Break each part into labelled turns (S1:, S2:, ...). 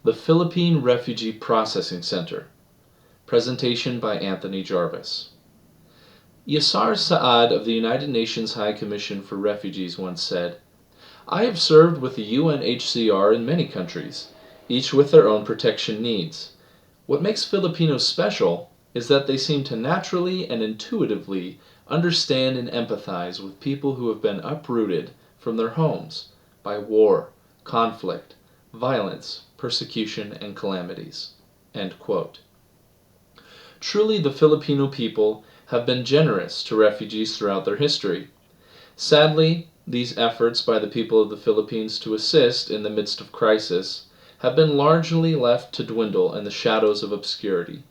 S1: The Philippine Refugee Processing Center. Presentation by Anthony Jarvis. Yasser Saad of the United Nations High Commission for Refugees once said, "I have served with the UNHCR in many countries, each with their own protection needs. What makes Filipinos special is that they seem to naturally and intuitively understand and empathize with people who have been uprooted from their homes by war, conflict, violence, persecution, and calamities." End quote. Truly, the Filipino people have been generous to refugees throughout their history. Sadly, these efforts by the people of the Philippines to assist in the midst of crisis have been largely left to dwindle in the shadows of obscurity.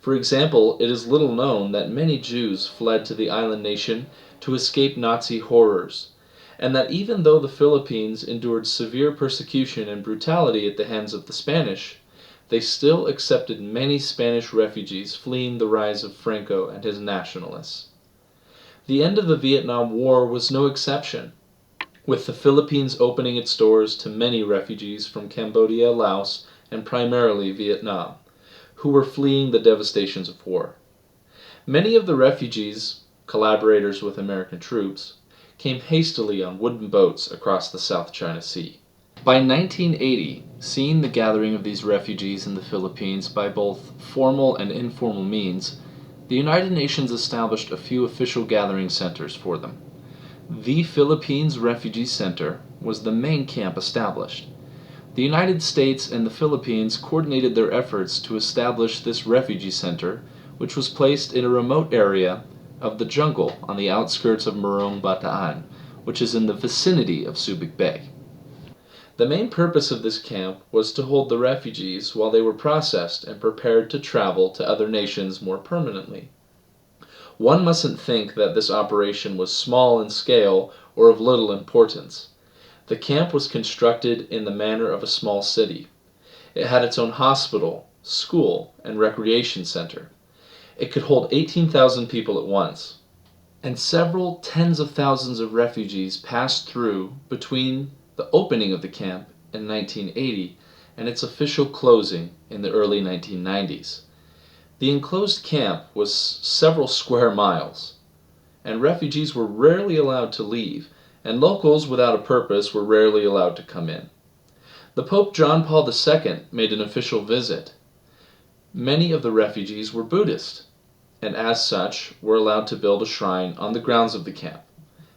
S1: For example, it is little known that many Jews fled to the island nation to escape Nazi horrors, and that even though the Philippines endured severe persecution and brutality at the hands of the Spanish, they still accepted many Spanish refugees fleeing the rise of Franco and his nationalists. The end of the Vietnam War was no exception, with the Philippines opening its doors to many refugees from Cambodia, Laos, and primarily Vietnam, who were fleeing the devastations of war. Many of the refugees, collaborators with American troops, came hastily on wooden boats across the South China Sea. By 1980, seeing the gathering of these refugees in the Philippines by both formal and informal means, the United Nations established a few official gathering centers for them. The Philippines Refugee Center was the main camp established. The United States and the Philippines coordinated their efforts to establish this refugee center, which was placed in a remote area of the jungle on the outskirts of Morong, Bataan, which is in the vicinity of Subic Bay. The main purpose of this camp was to hold the refugees while they were processed and prepared to travel to other nations more permanently. One mustn't think that this operation was small in scale or of little importance. The camp was constructed in the manner of a small city. It had its own hospital, school, and recreation center. It could hold 18,000 people at once. And several tens of thousands of refugees passed through between the opening of the camp in 1980 and its official closing in the early 1990s. The enclosed camp was several square miles, and refugees were rarely allowed to leave, and locals without a purpose were rarely allowed to come in. The Pope John Paul II made an official visit. Many of the refugees were Buddhist, and as such were allowed to build a shrine on the grounds of the camp,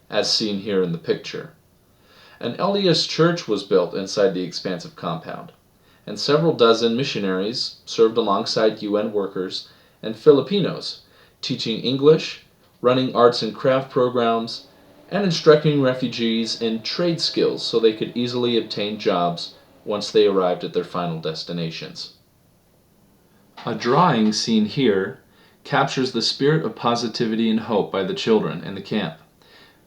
S1: as seen here in the picture. An LDS church was built inside the expansive compound, and several dozen missionaries served alongside UN workers and Filipinos, teaching English, running arts and craft programs, and instructing refugees in trade skills so they could easily obtain jobs once they arrived at their final destinations. A drawing seen here captures the spirit of positivity and hope by the children in the camp.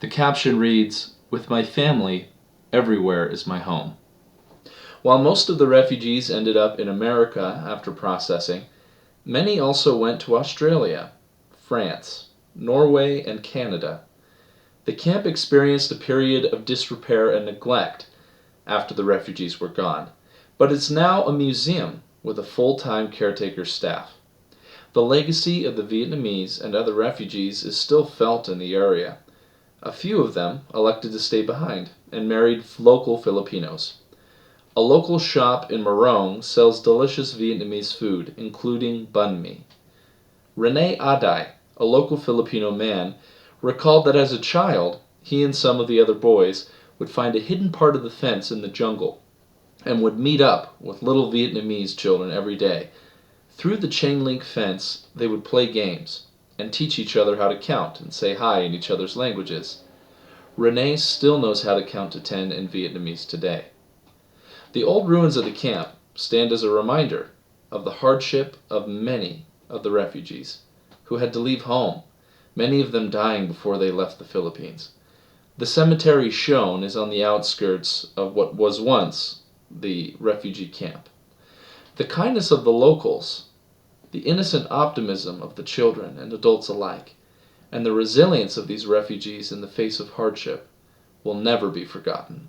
S1: The caption reads, "With my family, everywhere is my home." While most of the refugees ended up in America after processing, many also went to Australia, France, Norway, and Canada. The camp experienced a period of disrepair and neglect after the refugees were gone, but it's now a museum with a full-time caretaker staff. The legacy of the Vietnamese and other refugees is still felt in the area. A few of them elected to stay behind and married local Filipinos. A local shop in Morong sells delicious Vietnamese food, including banh mi. Rene Aday, a local Filipino man, recalled that as a child, he and some of the other boys would find a hidden part of the fence in the jungle and would meet up with little Vietnamese children every day. Through the chain-link fence, they would play games and teach each other how to count and say hi in each other's languages. Rene still knows how to count to 10 in Vietnamese today. The old ruins of the camp stand as a reminder of the hardship of many of the refugees who had to leave home, many of them dying before they left the Philippines. The cemetery shown is on the outskirts of what was once the refugee camp. The kindness of the locals, the innocent optimism of the children and adults alike, and the resilience of these refugees in the face of hardship will never be forgotten.